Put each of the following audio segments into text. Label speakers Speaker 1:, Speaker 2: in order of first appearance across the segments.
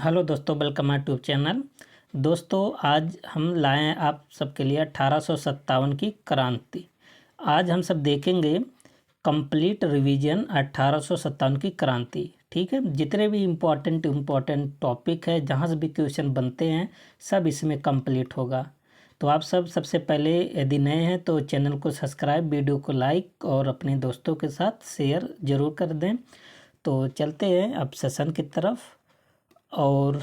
Speaker 1: Hello दोस्तों, welcome my YouTube channel. दोस्तों, आज हम लाए हैं आप सबके लिए 1857 की क्रांति। आज हम सब देखेंगे कंप्लीट रिवीजन 1857 की क्रांति। ठीक है, जितने भी इम्पोर्टेंट टॉपिक है, जहाँ से भी क्वेश्चन बनते हैं, सब इसमें कंप्लीट होगा। तो आप सब सबसे पहले यदि नए हैं तो चैनल को सब्सक्राइब, वीडियो को लाइक और अपने दोस्तों के साथ शेयर ज़रूर कर दें। तो चलते हैं अब सेशन की तरफ। और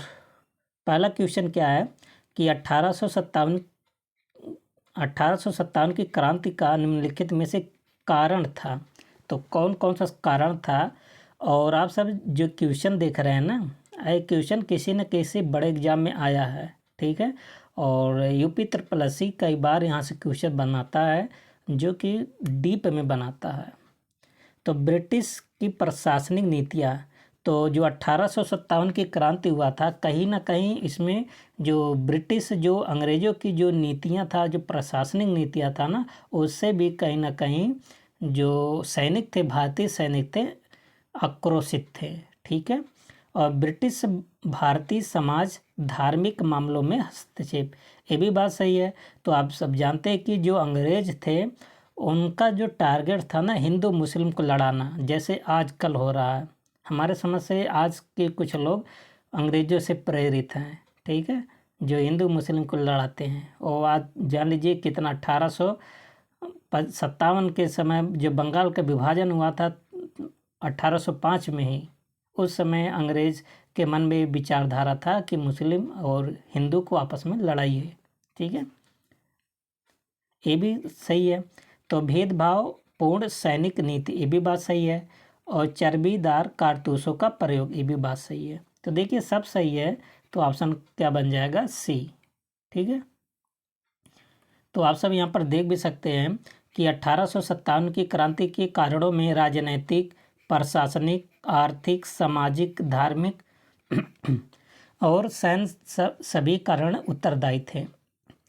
Speaker 1: पहला क्वेश्चन क्या है कि 1857 की क्रांति का निम्नलिखित में से कारण था। तो कौन कौन सा कारण था? और आप सब जो क्वेश्चन देख रहे हैं ना, ये क्वेश्चन किसी न किसी बड़े एग्जाम में आया है। ठीक है, और यूपी SSC कई बार यहाँ से क्वेश्चन बनाता है, जो कि डीप में बनाता है। तो ब्रिटिश की प्रशासनिक नीतियाँ, तो जो 1857 की क्रांति हुआ था, कहीं ना कहीं इसमें जो ब्रिटिश जो अंग्रेज़ों की जो नीतियाँ था, जो प्रशासनिक नीतियाँ था ना, उससे भी कहीं ना कहीं जो सैनिक थे, भारतीय सैनिक थे, आक्रोशित थे। ठीक है, और ब्रिटिश भारतीय समाज धार्मिक मामलों में हस्तक्षेप, ये भी बात सही है। तो आप सब जानते हैं कि जो अंग्रेज थे, उनका जो टारगेट था ना, हिंदू मुस्लिम को लड़ाना, जैसे आजकल हो रहा है। हमारे समझ से आज के कुछ लोग अंग्रेज़ों से प्रेरित हैं। ठीक है, जो हिंदू मुस्लिम को लड़ाते हैं। और आज जान लीजिए कितना 1857 के समय जो बंगाल का विभाजन हुआ था 1805 में ही, उस समय अंग्रेज़ के मन में विचारधारा था कि मुस्लिम और हिंदू को आपस में लड़ाई है। ठीक है, ये भी सही है। तो भेदभाव पूर्ण सैनिक नीति, ये भी बात सही है। और चर्बीदार कारतूसों का प्रयोग, ये भी बात सही है। तो देखिए सब सही है, तो ऑप्शन क्या बन जाएगा? सी। ठीक है, तो आप सब यहाँ पर देख भी सकते हैं कि 1857 की क्रांति के कारणों में राजनैतिक, प्रशासनिक, आर्थिक, सामाजिक, धार्मिक और सैन्य सभी कारण उत्तरदायी थे।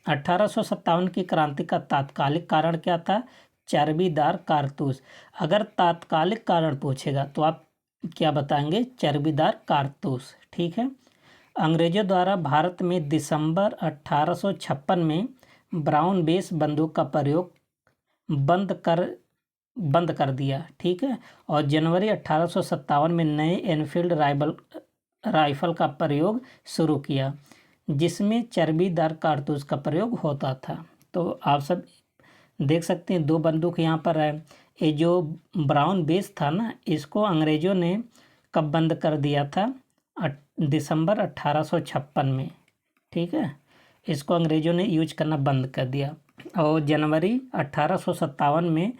Speaker 1: 1857 की क्रांति का तात्कालिक कारण क्या था? चर्बीदार कारतूस। अगर तात्कालिक कारण पूछेगा तो आप क्या बताएंगे? चर्बीदार कारतूस। ठीक है, अंग्रेजों द्वारा भारत में दिसंबर 1856 में ब्राउन बेस बंदूक का प्रयोग बंद कर दिया। ठीक है, और जनवरी 1857 में नए एनफील्ड राइफल का प्रयोग शुरू किया, जिसमें चर्बीदार कारतूस का प्रयोग होता था। तो आप सब देख सकते हैं, दो बंदूक यहाँ पर है। ये जो ब्राउन बेस था ना, इसको अंग्रेज़ों ने कब बंद कर दिया था? दिसंबर 1856 में। ठीक है, इसको अंग्रेज़ों ने यूज करना बंद कर दिया। और जनवरी 1857 में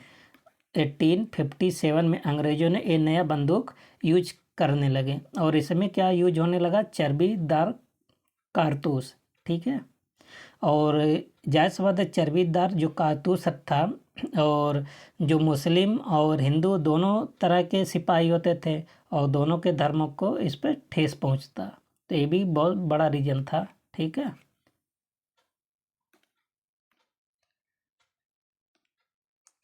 Speaker 1: 1857 में अंग्रेज़ों ने ये नया बंदूक यूज करने लगे, और इसमें क्या यूज होने लगा? चर्बीदार कारतूस। ठीक है, और जायज़ सी बात है, चर्बीदार जो कारतूस था, और जो मुस्लिम और हिंदू दोनों तरह के सिपाही होते थे, और दोनों के धर्मों को इस पर ठेस पहुंचता। तो ये भी बहुत बड़ा रीजन था। ठीक है,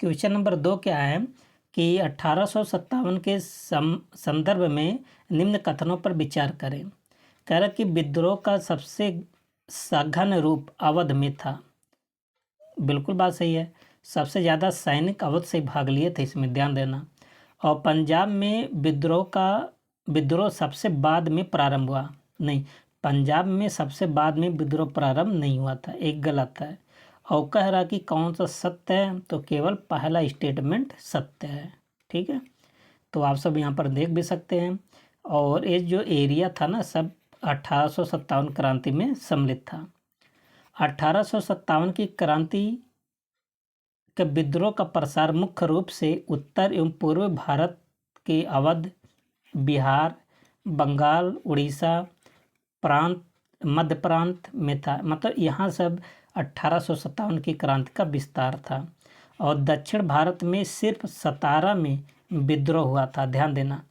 Speaker 1: क्वेश्चन नंबर 2 क्या है कि 1857 के संदर्भ में निम्न कथनों पर विचार करें। कह रहा कि विद्रोह का सबसे सघन रूप अवध में था। बिल्कुल बात सही है, सबसे ज़्यादा सैनिक अवध से भाग लिए थे, इसमें ध्यान देना। और पंजाब में विद्रोह सबसे बाद में प्रारंभ हुआ। नहीं, पंजाब में सबसे बाद में विद्रोह प्रारंभ नहीं हुआ था, एक गलत है। और कह रहा कि कौन सा सत्य है? तो केवल पहला स्टेटमेंट सत्य है। ठीक है, तो आप सब यहाँ पर देख भी सकते हैं। और ये जो एरिया था ना, सब 1857 क्रांति में सम्मिलित था। 1857 की क्रांति के विद्रोह का प्रसार मुख्य रूप से उत्तर एवं पूर्व भारत के अवध, बिहार, बंगाल, उड़ीसा प्रांत, मध्य प्रांत में था। मतलब यहाँ सब 1857 की क्रांति का विस्तार था। और दक्षिण भारत में सिर्फ सतारा में विद्रोह हुआ था। ध्यान देना,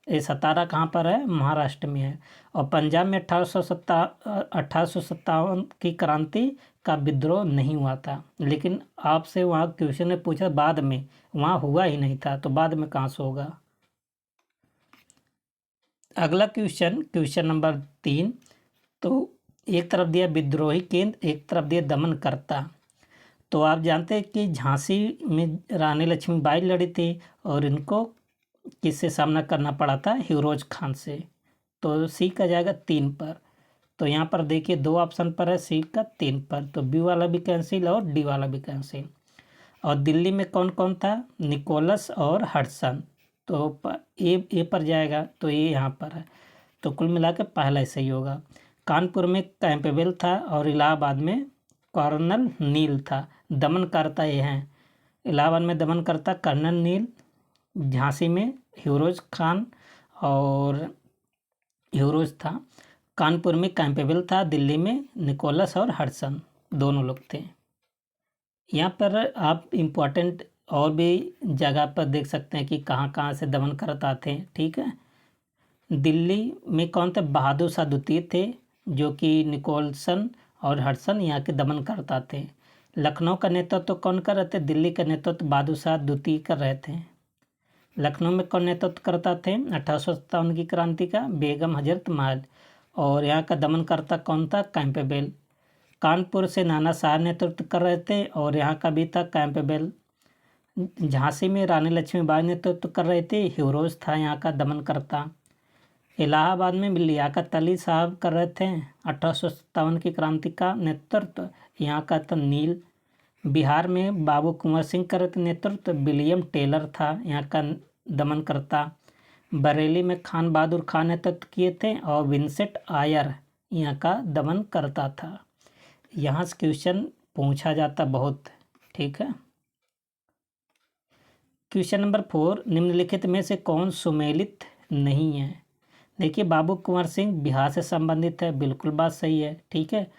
Speaker 1: ये सतारा कहाँ पर है? महाराष्ट्र में है। और पंजाब में 1857 की क्रांति का विद्रोह नहीं हुआ था। लेकिन आपसे वहाँ क्वेश्चन ने पूछा बाद में, वहाँ हुआ ही नहीं था, तो बाद में कहाँ से होगा? अगला क्वेश्चन नंबर 3। तो एक तरफ दिया विद्रोही केंद्र, एक तरफ दिया दमनकर्ता। तो आप जानते हैं कि झांसी में रानी लक्ष्मीबाई लड़ी थी और इनको किससे सामना करना पड़ा था? हीरोज खान से। तो सी का जाएगा 3 पर। तो यहाँ पर देखिए 2 ऑप्शन पर है, सी का 3 पर। तो बी वाला भी कैंसिल और डी वाला भी कैंसिल। और दिल्ली में कौन कौन था? निकोलस और हडसन। तो ए पर जाएगा, तो ये यहाँ पर है। तो कुल मिला के पहला ही सही होगा। कानपुर में कैंपेबल था और इलाहाबाद में कर्नल नील था। दमनकर्ता ये हैं, इलाहाबाद में दमनकर्ता कर्नल नील, झांसी में हीरोज खान और हीरोज था, कानपुर में कैंपेबल था, दिल्ली में निकोलस और हडसन दोनों लोग थे। यहाँ पर आप इम्पोर्टेंट और भी जगह पर देख सकते हैं कि कहाँ कहाँ से दमनकर्ता आते हैं। ठीक है, दिल्ली में कौन थे? बहादुर शाह द्वितीय थे, जो कि निकोलसन और हडसन यहाँ के दमनकर्ता थे। लखनऊ का नेतृत्व तो कौन कर रहे थे? दिल्ली का नेतृत्व बहादुर शाह द्वितीय कर रहे थे। लखनऊ में कौन नेतृत्व करता थे 1857 की क्रांति का? बेगम हजरत महल। और यहाँ का दमनकर्ता कौन था? कैंपेबल। कानपुर से नाना साहब नेतृत्व कर रहे थे और यहाँ का भी था कैंपेबल। झांसी में रानी लक्ष्मीबाई नेतृत्व कर रहे थे, हीरोज था यहाँ का दमनकर्ता। इलाहाबाद में लियाकत अली साहब कर रहे थे 1857 की क्रांति का नेतृत्व, यहाँ का था नील। बिहार में बाबू कुंवर सिंह कर रहे थे नेतृत्व, विलियम टेलर था यहाँ का दमनकर्ता। बरेली में खान बहादुर खान नेतृत्व किए थे और विंसेंट आयर यहाँ का दमनकर्ता था। यहाँ से क्वेश्चन पूछा जाता बहुत। ठीक है, क्वेश्चन नंबर 4, निम्नलिखित में से कौन सुमेलित नहीं है? देखिए बाबू कुंवर सिंह बिहार से संबंधित है, बिल्कुल बात सही है। ठीक है,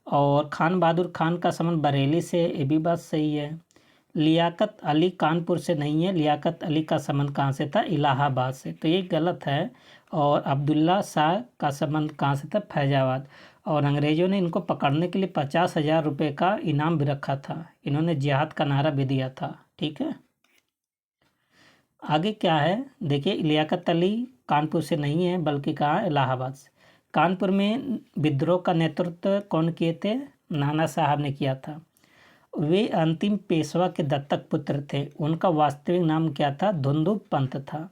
Speaker 1: और खान बहादुर खान का संबंध बरेली से, ये भी बात सही है। लियाकत अली कानपुर से नहीं है, लियाकत अली का संबंध कहाँ से था? इलाहाबाद से, तो ये गलत है। और अब्दुल्ला शाह का संबंध कहाँ से था? फैजाबाद। और अंग्रेज़ों ने इनको पकड़ने के लिए 50,000 रुपये का इनाम भी रखा था। इन्होंने जिहाद का नारा भी दिया था। ठीक है, आगे क्या है देखिए, लियाकत अली कानपुर से नहीं है बल्कि कहाँ? इलाहाबाद से। कानपुर में विद्रोह का नेतृत्व कौन किए थे? नाना साहब ने किया था। वे अंतिम पेशवा के दत्तक पुत्र थे, उनका वास्तविक नाम क्या था? धुंधु पंत था।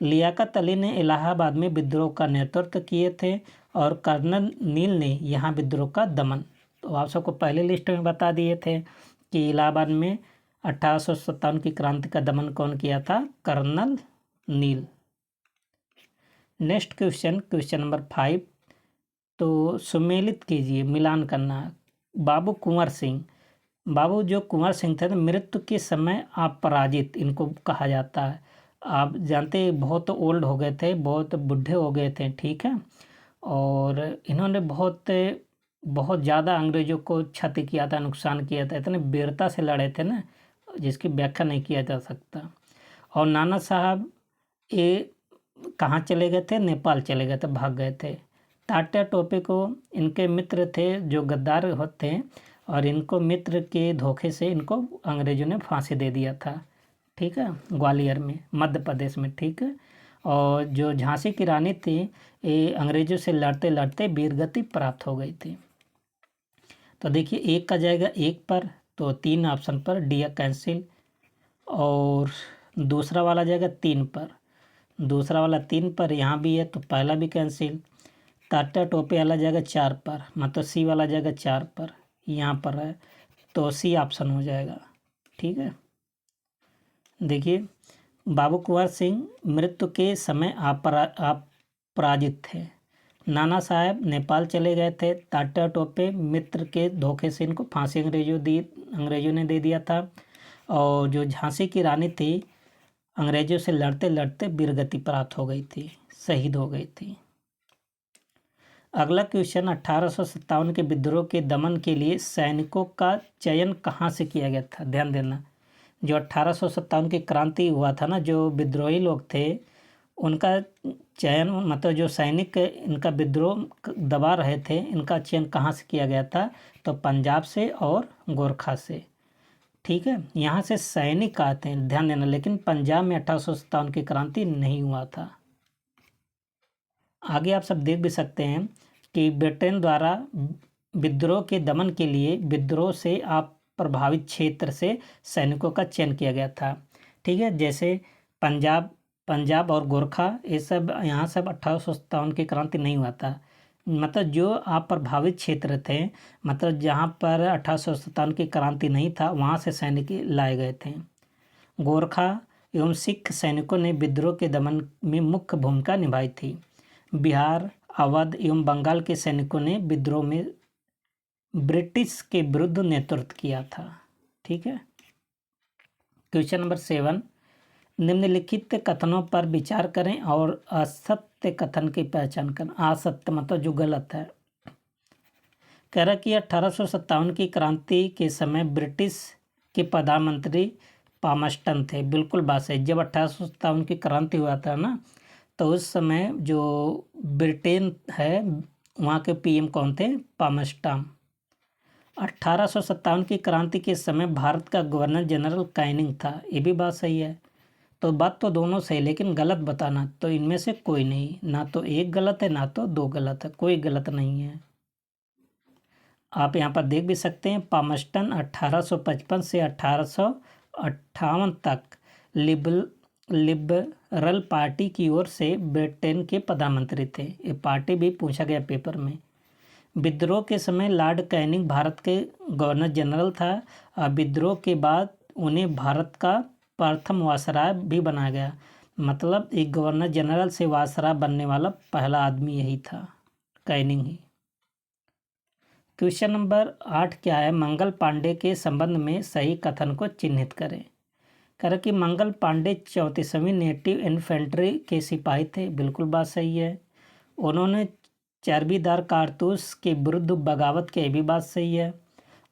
Speaker 1: लियाकत अली ने इलाहाबाद में विद्रोह का नेतृत्व किए थे और कर्नल नील ने यहाँ विद्रोह का दमन। तो आप सबको पहले लिस्ट में बता दिए थे कि इलाहाबाद में 1857 की क्रांति का दमन कौन किया था? Colonel Neill. Next question number 5। तो सुमेलित कीजिए, मिलान करना। बाबू कुंवर सिंह, बाबू जो कुंवर सिंह थे मृत्यु के समय अपराजित इनको कहा जाता है। आप जानते हैं बहुत ओल्ड हो गए थे, बहुत बूढ़े हो गए थे। ठीक है, और इन्होंने बहुत ज़्यादा अंग्रेज़ों को क्षति किया था, नुकसान किया था, इतने वीरता से लड़े थे ना, जिसकी व्याख्या नहीं किया जा सकता। और नाना साहब ये कहाँ चले गए थे? नेपाल चले गए थे, भाग गए थे। तात्या टोपे को इनके मित्र थे जो गद्दार होते, और इनको मित्र के धोखे से इनको अंग्रेज़ों ने फांसी दे दिया था। ठीक है, ग्वालियर में, मध्य प्रदेश में। ठीक है, और जो झांसी की रानी थी ये अंग्रेज़ों से लड़ते लड़ते वीरगति प्राप्त हो गई थी। तो देखिए एक का जाएगा 1 पर, तो 3 ऑप्शन पर, डी कैंसिल। और दूसरा वाला जाएगा 3 पर, दूसरा वाला 3 पर, यहाँ भी है तो पहला भी कैंसिल। तात्या टोपे वाला जाएगा 4 पर, मतलब सी वाला जाएगा 4 पर, यहाँ पर है तो सी ऑप्शन हो जाएगा। ठीक है, देखिए बाबू कुंवर सिंह मृत्यु के समय अपराजित थे। नाना साहब नेपाल चले गए थे। तात्या टोपे मित्र के धोखे से इनको फांसी अंग्रेज़ों ने दे दिया था। और जो झांसी की रानी थी अंग्रेज़ों से लड़ते लड़ते वीरगति प्राप्त हो गई थी, शहीद हो गई थी। अगला क्वेश्चन, 1857 के विद्रोह के दमन के लिए सैनिकों का चयन कहाँ से किया गया था? ध्यान देना, जो 1857 की क्रांति हुआ था ना, जो विद्रोही लोग थे उनका चयन, मतलब जो सैनिक इनका विद्रोह दबा रहे थे, इनका चयन कहाँ से किया गया था? तो पंजाब से और गोरखा से। ठीक है, यहाँ से सैनिक आते हैं, ध्यान देना। लेकिन पंजाब में 1857 की क्रांति नहीं हुआ था। आगे आप सब देख भी सकते हैं कि ब्रिटेन द्वारा विद्रोह के दमन के लिए विद्रोह से आप प्रभावित क्षेत्र से सैनिकों का चयन किया गया था। ठीक है, जैसे पंजाब पंजाब और गोरखा, ये सब यहाँ सब 1857 की क्रांति नहीं हुआ था। मतलब जो आप प्रभावित क्षेत्र थे, मतलब जहाँ पर 1857 की क्रांति नहीं था, वहाँ से सैनिक लाए गए थे। गोरखा एवं सिख सैनिकों ने विद्रोह के दमन में मुख्य भूमिका निभाई थी। बिहार, अवध एवं बंगाल के सैनिकों ने विद्रोह में ब्रिटिश के विरुद्ध नेतृत्व किया था। ठीक है। क्वेश्चन नंबर 7, निम्नलिखित कथनों पर विचार करें और असत्य कथन की पहचान करें। असत्य मतलब जो गलत है। कह रहा कि 1857 की क्रांति के समय ब्रिटिश के प्रधानमंत्री पामस्टन थे। बिल्कुल बात सही। जब 1857 की क्रांति हुआ था ना, तो उस समय जो ब्रिटेन है वहाँ के पीएम कौन थे? पामस्टन। 1857 की क्रांति के समय भारत का गवर्नर जनरल कैनिंग था। ये भी बात सही है। तो बात तो दोनों सही, लेकिन गलत बताना, तो इनमें से कोई नहीं, ना तो एक गलत है ना तो दो गलत है, कोई गलत नहीं है। आप यहाँ पर देख भी सकते हैं, पामस्टन 1855 से 1858 तक लिबरल पार्टी की ओर से ब्रिटेन के प्रधानमंत्री थे। ये पार्टी भी पूछा गया पेपर में। विद्रोह के समय लॉर्ड कैनिंग भारत के गवर्नर जनरल था और विद्रोह के बाद उन्हें भारत का प्रथम वायसराय भी बनाया गया। मतलब एक गवर्नर जनरल से वायसराय बनने वाला पहला आदमी यही था, कैनिंग ही। क्वेश्चन नंबर 8 क्या है? मंगल पांडे के संबंध में सही कथन को चिन्हित करें। कह रहा कि मंगल पांडे 34वीं नेटिव इन्फेंट्री के सिपाही थे। बिल्कुल बात सही है। उन्होंने चर्बीदार कारतूस के विरुद्ध बगावत की, भी बात सही है।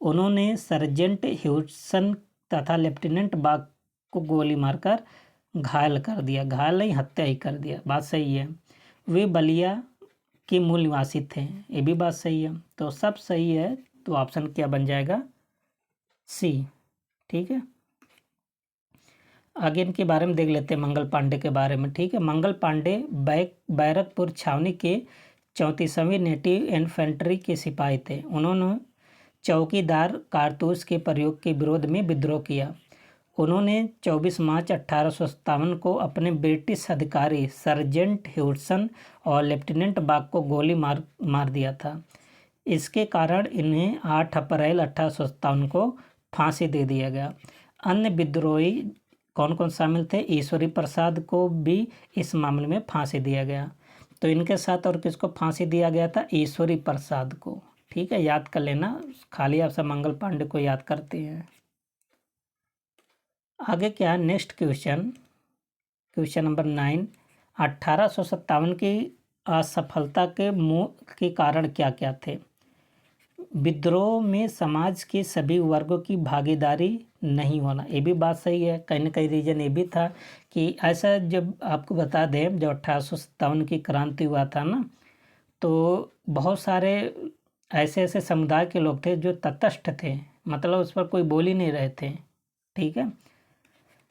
Speaker 1: उन्होंने सर्जेंट ह्यूडसन तथा लेफ्टिनेंट बाग को गोली मारकर घायल कर दिया। घायल नहीं, हत्या ही कर दिया। बात सही है। वे बलिया के मूल निवासी थे। ये भी बात सही है। तो सब सही है। तो ऑप्शन क्या बन जाएगा? सी। ठीक है। आगे इनके बारे में देख लेते हैं, मंगल पांडे के बारे में। ठीक है। मंगल पांडे बैरकपुर छावनी के 34वीं नेटिव इन्फेंट्री के सिपाही थे। उन्होंने चौकीदार कारतूस के प्रयोग के विरोध में विद्रोह किया। उन्होंने 24 मार्च 1857 को अपने ब्रिटिश अधिकारी सर्जेंट ह्यूडसन और लेफ्टिनेंट बाग को गोली मार दिया था। इसके कारण इन्हें 8 अप्रैल 1857 को फांसी दे दिया गया। अन्य विद्रोही कौन कौन शामिल थे? ईश्वरी प्रसाद को भी इस मामले में फांसी दिया गया। तो इनके साथ और किसको फांसी दिया गया था? ईश्वरी प्रसाद को। ठीक है, याद कर लेना। खाली आप सब मंगल पांडे को याद करते हैं। आगे क्या है? नेक्स्ट क्वेश्चन नंबर 9, 1857 की असफलता के कारण क्या क्या थे? विद्रोह में समाज के सभी वर्गों की भागीदारी नहीं होना। ये भी बात सही है। कहीं ना कहीं रीजन ये भी था कि ऐसा, जब आपको बता दें, जब 1857 की क्रांति हुआ था ना, तो बहुत सारे ऐसे ऐसे समुदाय के लोग थे जो तटस्थ थे, मतलब उस पर कोई बोल ही नहीं रहे थे। ठीक है।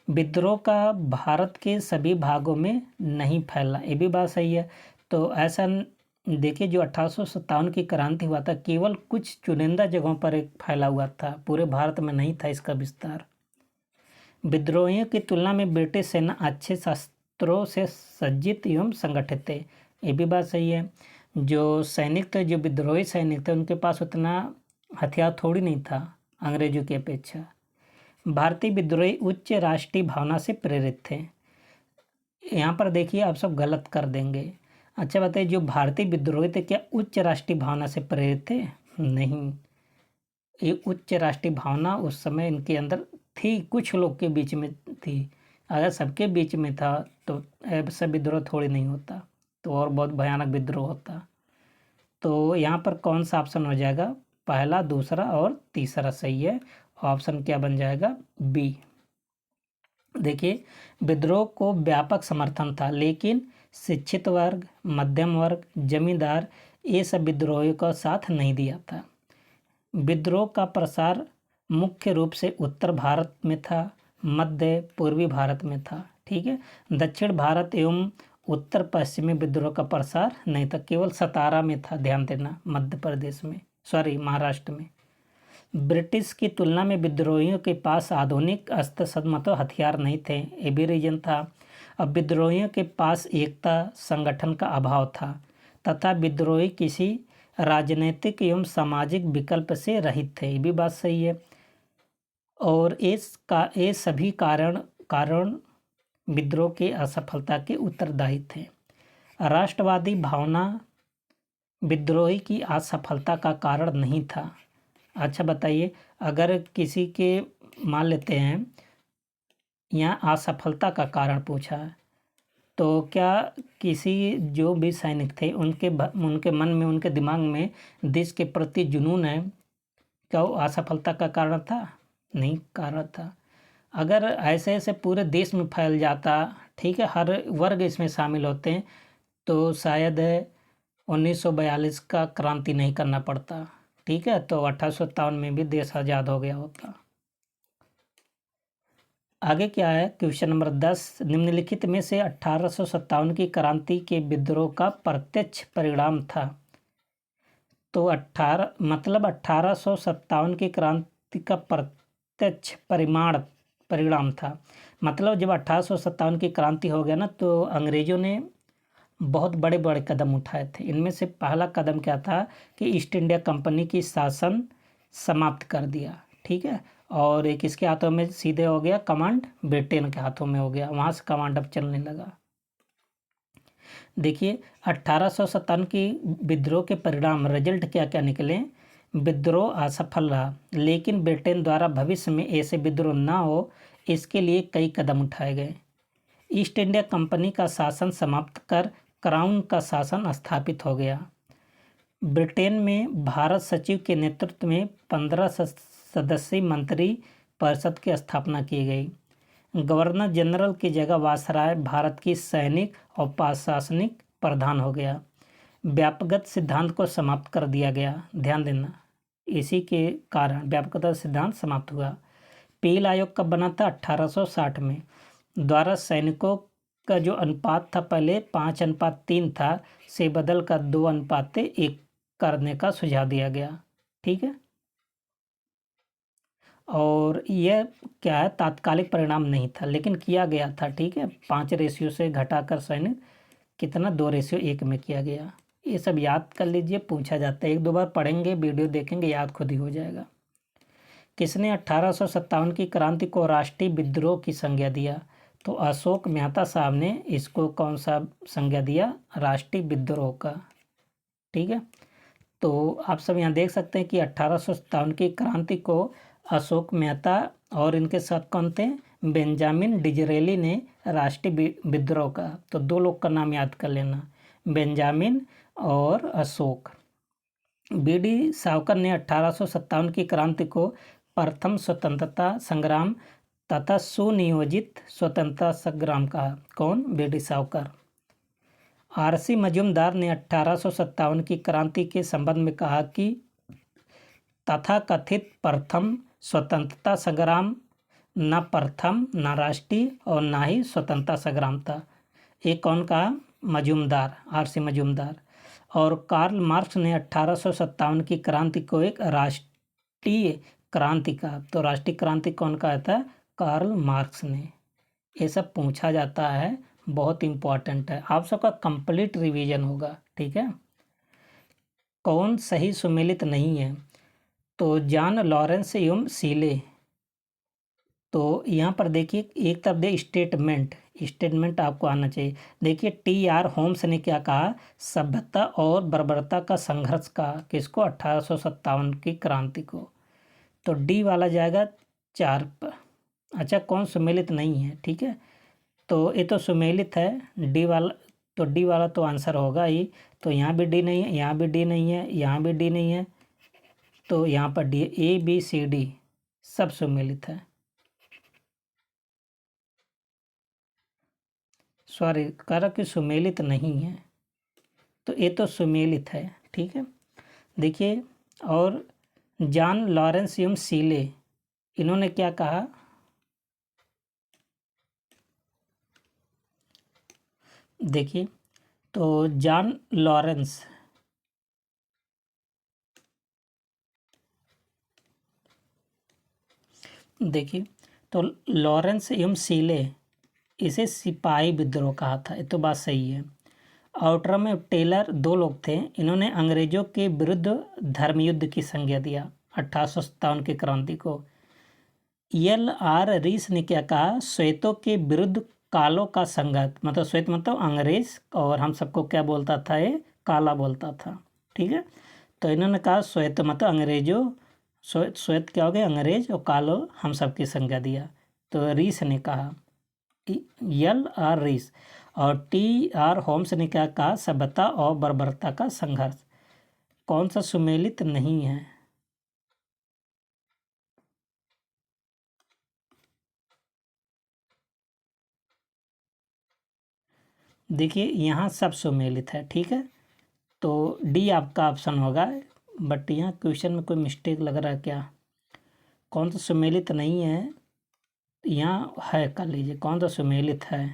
Speaker 1: विद्रोह का भारत के सभी भागों में नहीं फैला। ये भी बात सही है। तो ऐसा देखिए, जो 1857 की क्रांति हुआ था, केवल कुछ चुनिंदा जगहों पर एक फैला हुआ था, पूरे भारत में नहीं था इसका विस्तार। विद्रोहियों की तुलना में ब्रिटिश सेना अच्छे शस्त्रों से सज्जित एवं संगठित थे। ये भी बात सही है। जो सैनिक थे, जो विद्रोही सैनिक थे, उनके पास उतना हथियार थोड़ी नहीं था अंग्रेजों की अपेक्षा। भारतीय विद्रोही उच्च राष्ट्रीय भावना से प्रेरित थे। यहाँ पर देखिए, आप सब गलत कर देंगे। अच्छा बताइए, जो भारतीय विद्रोही थे क्या उच्च राष्ट्रीय भावना से प्रेरित थे? नहीं। ये उच्च राष्ट्रीय भावना उस समय इनके अंदर थी, कुछ लोग के बीच में थी। अगर सबके बीच में था तो ऐसा विद्रोह थोड़ी नहीं होता, तो और बहुत भयानक विद्रोह होता। तो यहाँ पर कौन सा ऑप्शन हो जाएगा? पहला, दूसरा और तीसरा सही है। ऑप्शन क्या बन जाएगा? बी। देखिए, विद्रोह को व्यापक समर्थन था, लेकिन शिक्षित वर्ग, मध्यम वर्ग, जमींदार, ये सब विद्रोहियों का साथ नहीं दिया था। विद्रोह का प्रसार मुख्य रूप से उत्तर भारत में था, मध्य पूर्वी भारत में था। ठीक है। दक्षिण भारत एवं उत्तर पश्चिमी विद्रोह का प्रसार नहीं था, केवल सतारा में था, ध्यान देना, मध्य प्रदेश में, महाराष्ट्र में। ब्रिटिश की तुलना में विद्रोहियों के पास आधुनिक अस्त्र शस्त्र हथियार नहीं थे, ये भी रीजन था। अब विद्रोहियों के पास एकता संगठन का अभाव था तथा विद्रोही किसी राजनीतिक एवं सामाजिक विकल्प से रहित थे, ये भी बात सही है। और ये सभी कारण विद्रोह की असफलता के उत्तरदायी थे। राष्ट्रवादी भावना विद्रोही की असफलता का कारण नहीं था। अच्छा बताइए, अगर किसी के मान लेते हैं यहाँ असफलता का कारण पूछा है, तो क्या किसी जो भी सैनिक थे उनके मन में, उनके दिमाग में देश के प्रति जुनून है, क्या वो असफलता का कारण था? नहीं कारण था। अगर ऐसे ऐसे पूरे देश में फैल जाता, ठीक है, हर वर्ग इसमें शामिल होते हैं, तो शायद 1942 का क्रांति नहीं करना पड़ता, ठीक है, तो 1857 में भी देश आज़ाद हो गया होता। आगे क्या है, क्वेश्चन नंबर 10, निम्नलिखित में से 1857 की क्रांति के विद्रोह का प्रत्यक्ष परिणाम था। तो 1857 की क्रांति का प्रत्यक्ष परिणाम था, मतलब जब 1857 की क्रांति हो गया ना, तो अंग्रेजों ने बहुत बड़े बड़े कदम उठाए थे। इनमें से पहला कदम क्या था कि ईस्ट इंडिया कंपनी की शासन समाप्त कर दिया, ठीक है, और एक किसके हाथों में सीधे हो गया, कमांड ब्रिटेन के हाथों में हो गया, वहाँ से कमांड अब चलने लगा। देखिए 1857 की विद्रोह के परिणाम, रिजल्ट क्या क्या निकले। विद्रोह असफल रहा, लेकिन ब्रिटेन द्वारा भविष्य में ऐसे विद्रोह ना हो इसके लिए कई कदम उठाए गए। ईस्ट इंडिया कंपनी का शासन समाप्त कर क्राउन का शासन स्थापित हो गया। ब्रिटेन में भारत सचिव के नेतृत्व में 15 सदस्यीय मंत्री परिषद की स्थापना की गई। गवर्नर जनरल की जगह वायसराय भारत की सैनिक और प्रशासनिक प्रधान हो गया। व्यापकगत सिद्धांत को समाप्त कर दिया गया, ध्यान देना, इसी के कारण व्यापकगत सिद्धांत समाप्त हुआ। पील आयोग कब बना था? 1860 में। द्वारा सैनिकों का जो अनुपात था पहले 5:3 था, से बदल कर 2:1 करने का सुझाव दिया गया, ठीक है। और यह क्या है, तात्कालिक परिणाम नहीं था, लेकिन किया गया था, ठीक है। 5 रेशियो से घटाकर सैनिक कितना 2:1 में किया गया। ये सब याद कर लीजिए, पूछा जाता है, 1-2 बार पढ़ेंगे, वीडियो देखेंगे, याद खुद ही हो जाएगा। किसने 1857 की क्रांति को राष्ट्रीय विद्रोह की संज्ञा दिया? तो अशोक मेहता साहब ने इसको कौन सा संज्ञा दिया? राष्ट्रीय विद्रोह का, ठीक है। तो आप सब यहाँ देख सकते हैं कि 1857 की क्रांति को अशोक मेहता और इनके साथ कौन थे? बेंजामिन डिजरेली ने राष्ट्रीय विद्रोह का, तो 2 लोग का नाम याद कर लेना, बेंजामिन और अशोक। बीडी सावरकर ने 1857 की क्रांति को प्रथम स्वतंत्रता संग्राम तथा सुनियोजित स्वतंत्रता संग्राम कहा। कौन? बीडी सावरकर। आरसी मजूमदार ने 1857 की क्रांति के संबंध में कहा कि तथाकथित प्रथम स्वतंत्रता संग्राम न प्रथम, न राष्ट्रीय और न ही स्वतंत्रता संग्राम था। एक कौन कहा? मजूमदार, आरसी मजूमदार। और कार्ल मार्क्स ने 1857 की क्रांति को एक राष्ट्रीय क्रांति कहा। तो राष्ट्रीय क्रांति कौन कहा था? कार्ल मार्क्स ने। ये सब पूछा जाता है, बहुत इम्पोर्टेंट है, आप सबका कंप्लीट रिवीजन होगा, ठीक है। कौन सही सुमेलित नहीं है? तो जॉन लॉरेंस एवं सीले। तो यहाँ पर देखिए, एक तरफ दे स्टेटमेंट आपको आना चाहिए। देखिए टी.आर. होम्स ने क्या कहा? सभ्यता और बर्बरता का संघर्ष का, किसको? 1857 की क्रांति को। तो डी वाला जाएगा 4 पर। अच्छा, कौन सुमेलित नहीं है? ठीक है, तो ये तो सुमेलित है, डी वाला, तो डी वाला तो आंसर होगा ही। तो यहाँ भी डी नहीं है, यहाँ भी डी नहीं है, यहाँ भी डी नहीं है, तो यहाँ पर D, A B C D सब सुमेलित है। सॉरी, कह कि सुमेलित नहीं है, तो ये तो सुमेलित है, ठीक है। देखिए, और जॉन लॉरेंस एवं सीले, इन्होंने क्या कहा? देखिए, तो जॉन लॉरेंस, देखिए, तो लॉरेंस एवं सीले, इसे सिपाही विद्रोह कहा था, ये तो बात सही है। आउटरम में टेलर दो लोग थे, इन्होंने अंग्रेजों के विरुद्ध धर्मयुद्ध की संज्ञा दिया 1857 की क्रांति को। एल आर रीस ने क्या कहा, श्वेतों के विरुद्ध कालों का संघर्ष, मतलब श्वेत मतलब अंग्रेज, और हम सबको क्या बोलता था, ये काला बोलता था। ठीक है, तो इन्होंने कहा श्वेत मतलब अंग्रेजों, श्वेत श्वेत क्या हो गए, अंग्रेज, और कालो हम सबकी संज्ञा दिया। तो रीस ने कहा, एल आर रीस, और टी आर होम्स ने क्या कहा, सभ्यता और बर्बरता का संघर्ष। कौन सा सुमेलित नहीं है? देखिए, यहाँ सब सुमेलित है। ठीक है, तो डी आपका ऑप्शन होगा, बट यहाँ क्वेश्चन में कोई मिस्टेक लग रहा है क्या? कौन सा सुमेलित नहीं है, यहाँ है, कर लीजिए कौन सा सुमेलित है,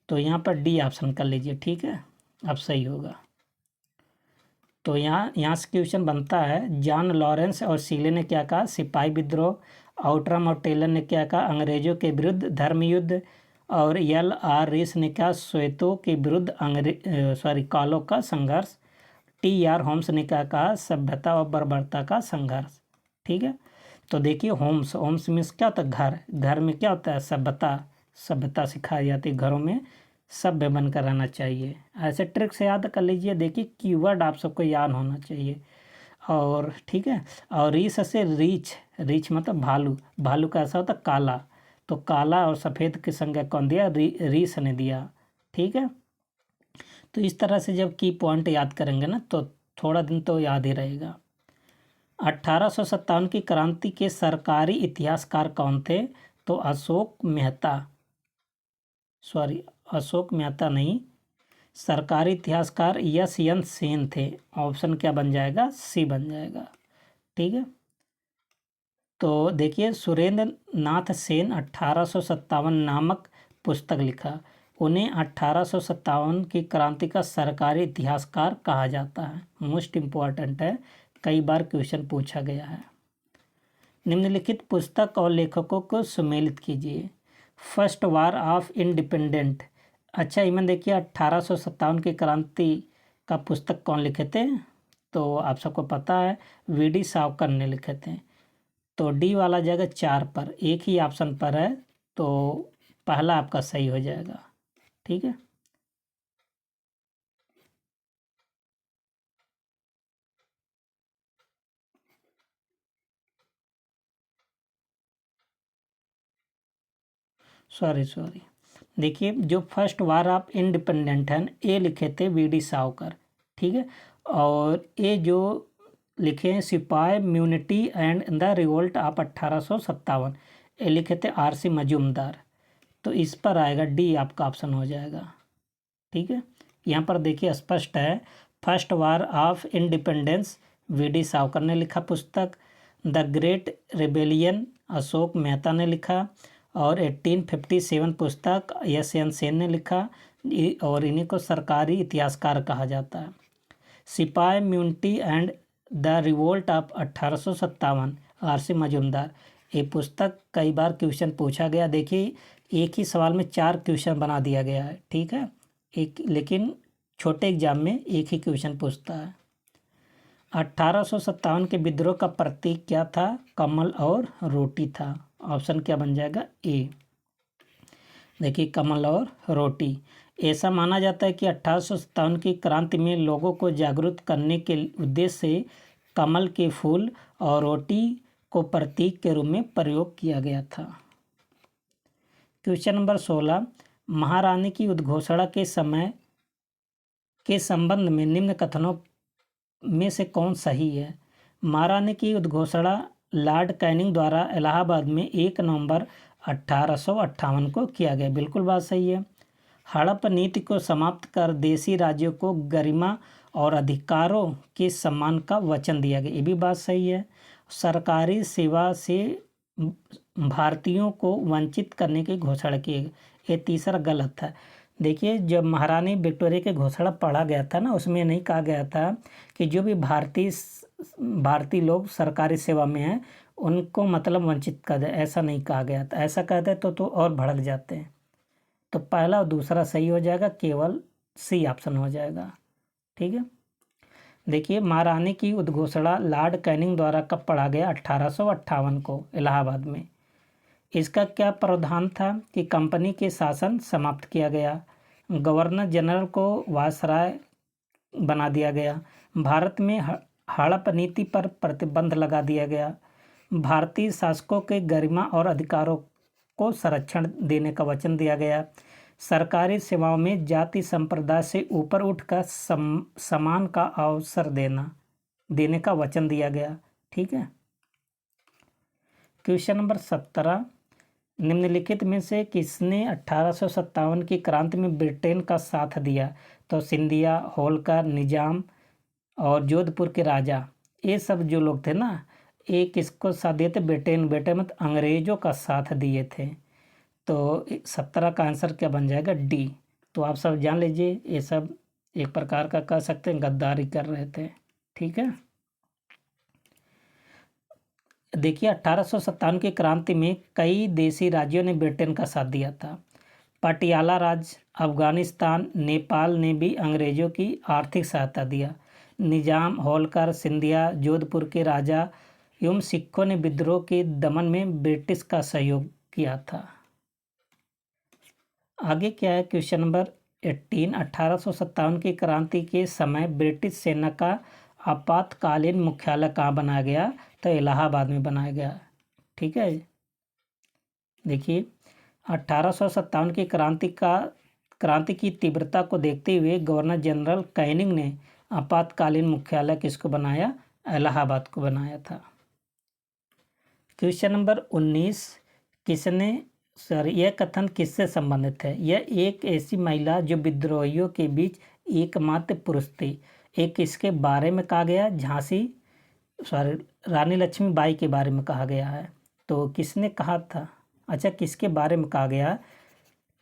Speaker 1: तो यहाँ पर डी ऑप्शन कर लीजिए। ठीक है, अब सही होगा। तो यहाँ से क्वेश्चन बनता है, जॉन लॉरेंस और सीले ने क्या कहा, सिपाही विद्रोह। आउटरम और टेलर ने क्या कहा, अंग्रेजों के विरुद्ध धर्मयुद्ध। और एल आर रीस ने क्या, श्वेतों के विरुद्ध कालों का संघर्ष। टी आर होम्स ने क्या कहा, सभ्यता और बर्बरता का संघर्ष। ठीक है, तो देखिए, होम्स, होम्स मीन्स क्या होता है, घर, घर में क्या होता है, सभ्यता, सभ्यता सिखाई जाती है, घरों में सभ्य बनकर रहना चाहिए। ऐसे ट्रिक से याद कर लीजिए। देखिए, कीवर्ड आप सबको याद होना चाहिए। और ठीक है, और रीस से रीछ, रीछ मतलब भालू, भालू का ऐसा होता है काला, तो काला और सफ़ेद की संज्ञा कौन दिया, रीस ने दिया। ठीक है, तो इस तरह से जब की पॉइंट याद करेंगे ना, तो थोड़ा दिन तो याद ही रहेगा। 1857 की क्रांति के सरकारी इतिहासकार कौन थे? तो अशोक मेहता, सॉरी अशोक मेहता नहीं, सरकारी इतिहासकार यस एन सेन थे। ऑप्शन क्या बन जाएगा, सी बन जाएगा। ठीक है, तो देखिए, सुरेंद्र नाथ सेन 1857 नामक पुस्तक लिखा। उन्हें 1857 की क्रांति का सरकारी इतिहासकार कहा जाता है। मोस्ट इम्पॉर्टेंट है, कई बार क्वेश्चन पूछा गया है। निम्नलिखित पुस्तक और लेखकों को सुमेलित कीजिए। First war of independent. अच्छा, इनमें देखिए 1857 की क्रांति का पुस्तक कौन लिखे थे? तो आप सबको पता है, वी.डी. सावरकर ने लिखे थे। तो डी वाला जगह 4 पर, एक ही ऑप्शन पर है, तो पहला आपका सही हो जाएगा। ठीक है, सॉरी, देखिए, जो फर्स्ट वार ऑफ इंडिपेंडेंट है, ये लिखे थे वी.डी. सावरकर। ठीक है, और ये जो लिखे हैं सिपाही mutiny and the revolt of 1857, ये लिखे थे आर.सी. मजूमदार। तो इस पर आएगा डी, आपका ऑप्शन हो जाएगा। ठीक है, यहाँ पर देखिए स्पष्ट है, first war of independence VD. Savarkar ने लिखा पुस्तक। The great rebellion Ashok Mehta ने लिखा। और 1857 पुस्तक एस एन सेन ने लिखा। और इन्हीं को सरकारी इतिहासकार कहा जाता है। Sepoy mutiny and the revolt of 1857 आर.सी. मजूमदार, ये पुस्तक कई बार क्वेश्चन पूछा गया। देखिए, एक ही सवाल में 4 क्वेश्चन बना दिया गया है। ठीक है, एक, लेकिन छोटे एग्जाम में एक ही क्वेश्चन पूछता है। 1857 के विद्रोह का प्रतीक क्या था? कमल और रोटी था। ऑप्शन क्या बन जाएगा? ए। देखिए, कमल और रोटी। ऐसा माना जाता है कि 1857 की क्रांति में लोगों को जागरूक करने के उद्देश्य से कमल के फूल और रोटी को प्रतीक के रूप में प्रयोग किया गया था। क्वेश्चन नंबर 16, महारानी की उद्घोषणा के समय के संबंध में निम्न कथनों में से कौन सही है? महारानी की उद्घोषणा लॉर्ड कैनिंग द्वारा इलाहाबाद में 1 नवंबर 1858 को किया गया, बिल्कुल बात सही है। हड़प नीति को समाप्त कर देशी राज्यों को गरिमा और अधिकारों के सम्मान का वचन दिया गया, ये भी बात सही है। सरकारी सेवा से भारतीयों को वंचित करने की घोषणा की गई, ये तीसरा गलत है। देखिए, जब महारानी विक्टोरिया की घोषणा पढ़ा गया था ना, उसमें नहीं कहा गया था कि जो भी भारतीय लोग सरकारी सेवा में हैं उनको मतलब वंचित कर दे, ऐसा नहीं कहा गया था। ऐसा कहते तो और भड़क जाते हैं। तो पहला और दूसरा सही हो जाएगा, केवल सी ऑप्शन हो जाएगा। ठीक है। देखिए, महारानी की उद्घोषणा लॉर्ड कैनिंग द्वारा कब पढ़ा गया? 1858 को इलाहाबाद में। इसका क्या प्रावधान था कि कंपनी के शासन समाप्त किया गया, गवर्नर जनरल को वायसराय बना दिया गया, भारत में हड़प नीति पर प्रतिबंध लगा दिया गया, भारतीय शासकों के गरिमा और अधिकारों को संरक्षण देने का वचन दिया गया, सरकारी सेवाओं में जाति संप्रदाय से ऊपर उठकर समान का अवसर देने का वचन दिया गया। ठीक है। क्वेश्चन नंबर 17, निम्नलिखित में से किसने 1857 की क्रांति में ब्रिटेन का साथ दिया? तो सिंधिया, होलकर, निजाम और जोधपुर के राजा, ये सब जो लोग थे ना, ये किसको साथ दिए थे? ब्रिटेन मत अंग्रेजों का साथ दिए थे। तो 17 का आंसर क्या बन जाएगा? डी। तो आप सब जान लीजिए, ये सब एक प्रकार का कह सकते हैं गद्दारी कर रहे थे। ठीक है। देखिए, 1857 की क्रांति में कई देशी राज्यों ने ब्रिटेन का साथ दिया था। पटियाला राज्य, अफगानिस्तान, नेपाल ने भी अंग्रेजों की आर्थिक सहायता दिया। निजाम, होलकर, सिंधिया, जोधपुर के राजा एवं सिखों ने विद्रोह के दमन में ब्रिटिश का सहयोग किया था। आगे क्या है? क्वेश्चन नंबर 18, 1857 की क्रांति के समय ब्रिटिश सेना का आपातकालीन मुख्यालय कहाँ बनाया गया? तो इलाहाबाद में बनाया गया। ठीक है। देखिए, 1857 की क्रांति की तीव्रता को देखते हुए गवर्नर जनरल कैनिंग ने आपातकालीन मुख्यालय किसको बनाया? इलाहाबाद को बनाया था। क्वेश्चन नंबर 19, यह कथन किससे संबंधित है? यह एक ऐसी महिला जो विद्रोहियों के बीच एकमात्र पुरुष थी। एक इसके बारे में कहा गया, रानी लक्ष्मीबाई के बारे में कहा गया है। तो किसने कहा था? अच्छा, किसके बारे में कहा गया?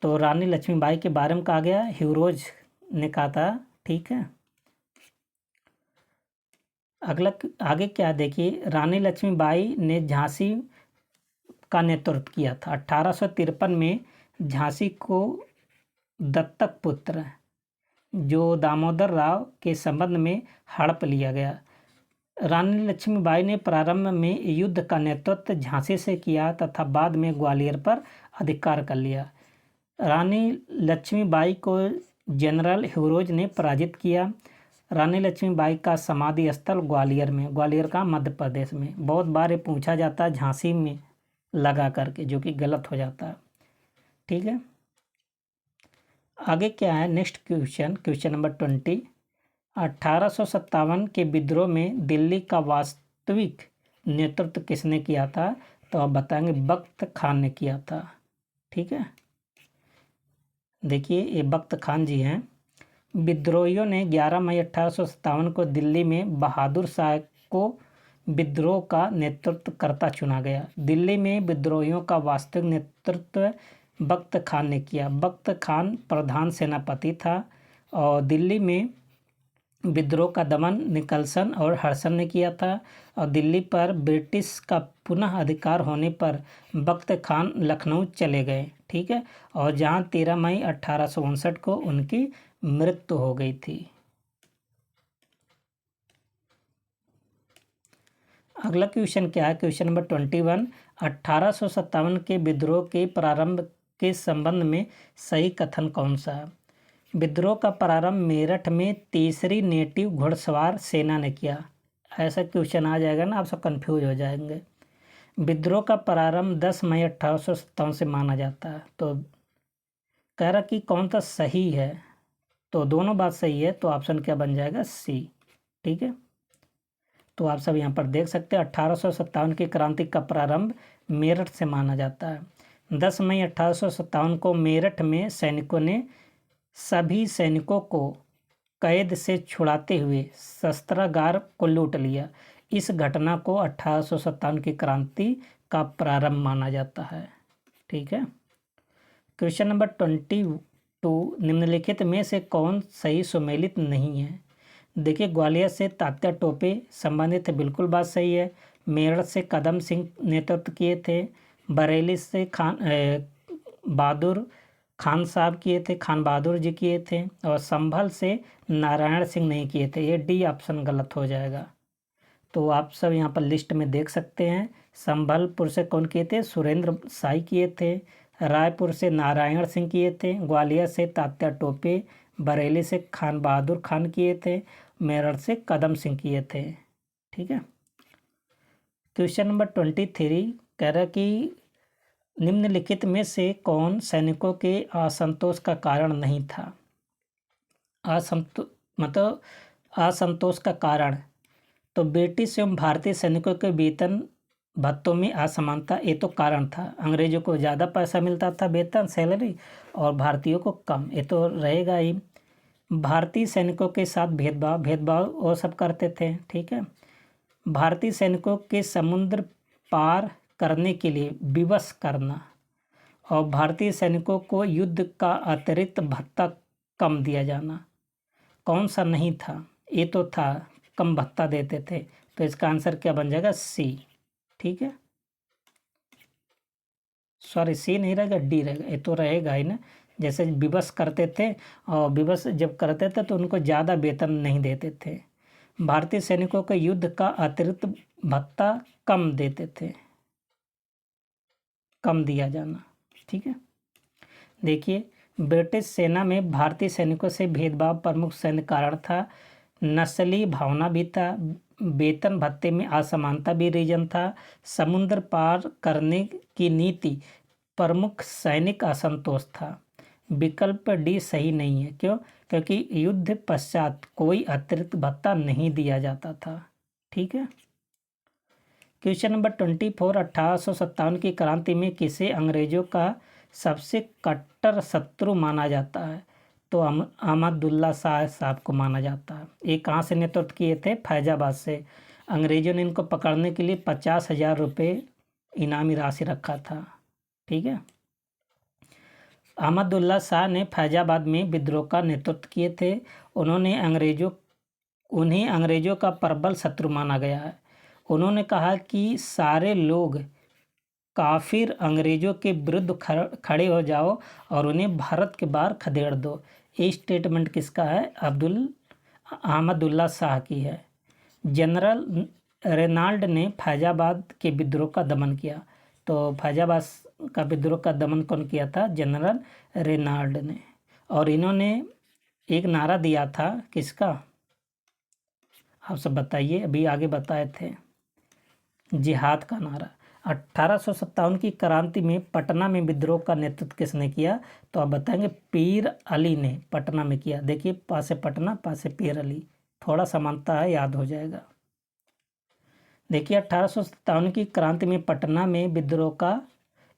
Speaker 1: तो रानी लक्ष्मीबाई के बारे में कहा गया, ह्यूरोज ने कहा था। ठीक है। अगला आगे क्या देखिए, रानी लक्ष्मीबाई ने झांसी का नेतृत्व किया था। 1853 में झांसी को दत्तक पुत्र जो दामोदर राव के संबंध में हड़प लिया गया। रानी लक्ष्मीबाई ने प्रारंभ में युद्ध का नेतृत्व झांसी से किया तथा बाद में ग्वालियर पर अधिकार कर लिया। रानी लक्ष्मीबाई को जनरल ह्यूरोज ने पराजित किया। रानी लक्ष्मीबाई का समाधि स्थल ग्वालियर में, ग्वालियर का मध्य प्रदेश में। बहुत बार ये पूछा जाता है झांसी में लगा करके, जो कि गलत हो जाता है। ठीक है। आगे क्या है? नेक्स्ट क्वेश्चन नंबर 20, 1857 के विद्रोह में दिल्ली का वास्तविक नेतृत्व किसने किया था? तो आप बताएंगे बख्त खान ने किया था। ठीक है। देखिए, ये बख्त खान जी हैं। विद्रोहियों ने 11 मई 1857 को दिल्ली में बहादुर शाह को विद्रोह का नेतृत्व करता चुना गया। दिल्ली में विद्रोहियों का वास्तविक नेतृत्व बख्त खान ने किया। बख्त खान प्रधान सेनापति था और दिल्ली में विद्रोह का दमन निकलसन और हडसन ने किया था। और दिल्ली पर ब्रिटिश का पुनः अधिकार होने पर बख्त खान लखनऊ चले गए। ठीक है। और जहां 13 मई 1859 को उनकी मृत्यु हो गई थी। अगला क्वेश्चन क्या है? क्वेश्चन नंबर 21, 1857 के विद्रोह के प्रारंभ के संबंध में सही कथन कौन सा है? विद्रोह का प्रारंभ मेरठ में तीसरी नेटिव घुड़सवार सेना ने किया। ऐसा क्वेश्चन आ जाएगा ना, आप सब कंफ्यूज हो जाएंगे। विद्रोह का प्रारंभ 10 मई 1857 से माना जाता है। तो कह रहा कि कौन सा सही है? तो दोनों बात सही है, तो ऑप्शन क्या बन जाएगा? सी। ठीक है। तो आप सब यहाँ पर देख सकते हैं 1857 की क्रांति का प्रारंभ मेरठ से माना जाता है। 10 मई 1857 को मेरठ में सैनिकों ने सभी सैनिकों को कैद से छुड़ाते हुए शस्त्रागार को लूट लिया। इस घटना को 1857 की क्रांति का प्रारंभ माना जाता है। ठीक है। क्वेश्चन नंबर 22, 2 निम्नलिखित में से कौन सही सुमेलित नहीं है। देखिए, ग्वालियर से तात्या टोपे संबंधित है, बिल्कुल बात सही है। मेरठ से कदम सिंह नेतृत्व किए थे। बरेली से बहादुर खान साहब किए थे, खान बहादुर जी किए थे। और संभल से नारायण सिंह नहीं किए थे। ये डी ऑप्शन गलत हो जाएगा। तो आप सब यहाँ पर लिस्ट में देख सकते हैं। संभलपुर से कौन किए थे? सुरेंद्र साई किए थे। रायपुर से नारायण सिंह किए थे। ग्वालियर से तात्या टोपे। बरेली से खान बहादुर खान किए थे। मेरठ से कदम सिंह किए थे। ठीक है। क्वेश्चन नंबर 23 कह रहा कि निम्नलिखित में से कौन सैनिकों के असंतोष का कारण नहीं था। असंतोष का कारण, तो ब्रिटिश एवं भारतीय सैनिकों के वेतन भत्तों में असमानता, ये तो कारण था। अंग्रेजों को ज़्यादा पैसा मिलता था वेतन सैलरी, और भारतीयों को कम, ये तो रहेगा ही। भारतीय सैनिकों के साथ भेदभाव वो सब करते थे। ठीक है। भारतीय सैनिकों के समुद्र पार करने के लिए विवश करना, और भारतीय सैनिकों को युद्ध का अतिरिक्त भत्ता कम दिया जाना, कौन सा नहीं था? ये तो था, कम भत्ता देते थे। तो इसका आंसर क्या बन जाएगा? सी। ठीक है, सॉरी सी नहीं रहेगा, डी रहेगा। ये तो रहेगा ही ना। जैसे विवश करते थे, और विवश जब करते थे तो उनको ज़्यादा वेतन नहीं देते थे। भारतीय सैनिकों को युद्ध का अतिरिक्त भत्ता कम देते थे, कम दिया जाना। ठीक है। देखिए, ब्रिटिश सेना में भारतीय सैनिकों से भेदभाव प्रमुख सैन्य कारण था। नस्ली भावना भी था। वेतन भत्ते में असमानता भी रीजन था। समुद्र पार करने की नीति प्रमुख सैनिक असंतोष था। विकल्प डी सही नहीं है। क्यों? क्योंकि युद्ध पश्चात कोई अतिरिक्त भत्ता नहीं दिया जाता था। ठीक है। क्वेश्चन नंबर 24 1857 की क्रांति में किसे अंग्रेजों का सबसे कट्टर शत्रु माना जाता है? तो अहमदुल्ला शाह साहब को माना जाता है। ये कहाँ से नेतृत्व किए थे? फैजाबाद से। अंग्रेजों ने इनको पकड़ने के लिए 50,000 रुपये इनामी राशि रखा था। ठीक है। अहमदुल्ला शाह ने फैजाबाद में विद्रोह का नेतृत्व किए थे। उन्हें अंग्रेजों का प्रबल शत्रु माना गया है। उन्होंने कहा कि सारे लोग काफिर अंग्रेजों के विरुद्ध खड़े हो जाओ और उन्हें भारत के बाहर खदेड़ दो। ये स्टेटमेंट किसका है? अहमदुल्ला शाह की है। जनरल रेनाल्ड ने फैजाबाद के विद्रोह का दमन किया। तो फैजाबाद का विद्रोह का दमन कौन किया था? जनरल रेनाल्ड ने। और इन्होंने एक नारा दिया था, किसका? आप सब बताइए, अभी आगे बताए थे, जिहाद का नारा। 1857 की क्रांति में पटना में विद्रोह का नेतृत्व किसने किया? तो आप बताएंगे पीर अली ने पटना में किया। देखिए, पास से पटना, पास से पीर अली, थोड़ा समानता है, याद हो जाएगा। देखिए, 1857 की क्रांति में पटना में विद्रोह का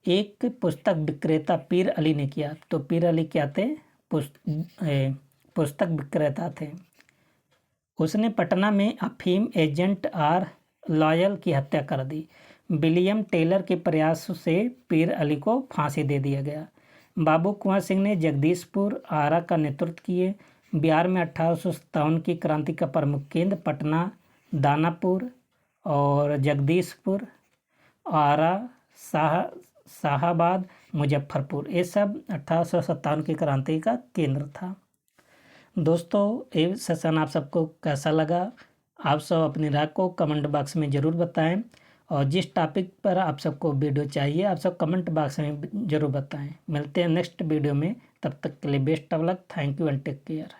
Speaker 1: एक पुस्तक विक्रेता पीर अली ने किया। तो पीर अली क्या थे? पुस्तक विक्रेता थे। उसने पटना में अफीम एजेंट आर लॉयल की हत्या कर दी। विलियम टेलर के प्रयास से पीर अली को फांसी दे दिया गया। बाबू कुंवर सिंह ने जगदीशपुर आरा का नेतृत्व किए। बिहार में 1857 की क्रांति का प्रमुख केंद्र पटना, दानापुर और जगदीशपुर, आरा, शाहाबाद, मुजफ्फरपुर, ये सब 1857 की क्रांति का केंद्र था। दोस्तों, ये सेशन आप सबको कैसा लगा? आप सब अपनी राय को कमेंट बॉक्स में ज़रूर बताएं, और जिस टॉपिक पर आप सबको वीडियो चाहिए आप सब कमेंट बॉक्स में ज़रूर बताएं। मिलते हैं नेक्स्ट वीडियो में, तब तक के लिए best of luck. Thank you and take care.